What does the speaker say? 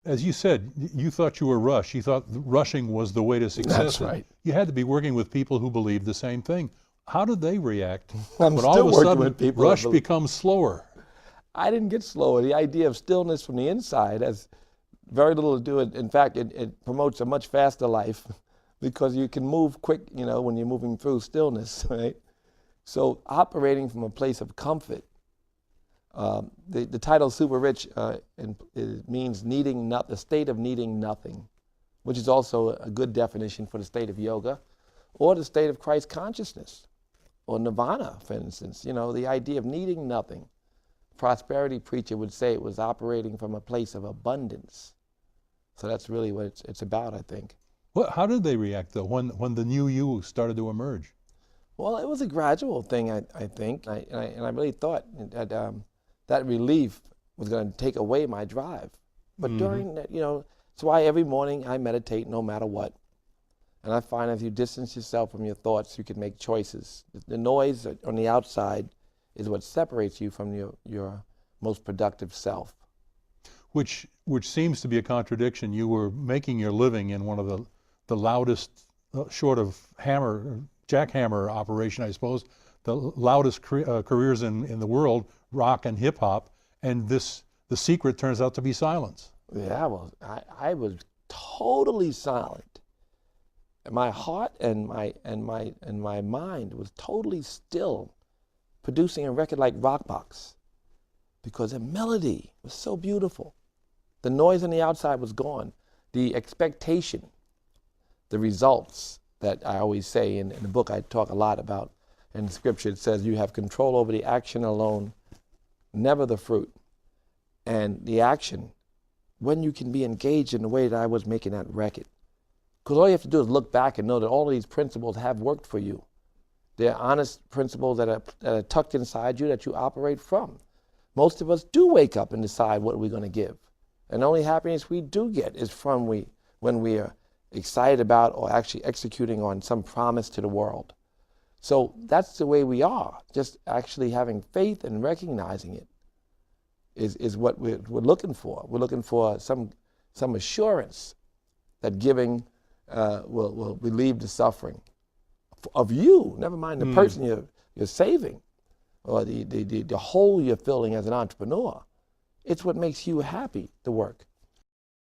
as you said, you thought you were Rush. You thought rushing was the way to success. That's right. You had to be working with people who believed the same thing. How did they react I'm when still all of a working sudden with people Rush becomes slower? I didn't get slower. The idea of stillness from the inside has very little to do with, in fact, it promotes a much faster life because you can move quick, when you're moving through stillness, right? So operating from a place of comfort, the title Super Rich it means the state of needing nothing, which is also a good definition for the state of yoga or the state of Christ consciousness or nirvana, for instance. The idea of needing nothing. Prosperity preacher would say it was operating from a place of abundance. So that's really what it's about, I think. How did they react, though, when the new you started to emerge? Well, it was a gradual thing, I think, and I really thought that that relief was going to take away my drive. But during that, it's why every morning I meditate no matter what. And I find if you distance yourself from your thoughts, you can make choices. The noise on the outside is what separates you from your most productive self. Which seems to be a contradiction. You were making your living in one of the loudest, short of jackhammer operation, I suppose, the loudest careers in the world, rock and hip hop, and the secret turns out to be silence. Yeah, well, I was totally silent. My heart and my mind was totally still, producing a record like Rockbox, because the melody was so beautiful. The noise on the outside was gone. The expectation, the results that I always say in the book I talk a lot about. In Scripture it says you have control over the action alone, never the fruit. And the action, when you can be engaged in the way that I was making that record. Because all you have to do is look back and know that all of these principles have worked for you. They're honest principles that are tucked inside you that you operate from. Most of us do wake up and decide what we're going to give. And the only happiness we do get is from when we are excited about or actually executing on some promise to the world. So that's the way we are. Just actually having faith and recognizing it is what we're looking for. We're looking for some assurance that giving will relieve the suffering of you, never mind the person you're saving or the hole you're filling as an entrepreneur. It's what makes you happy to work.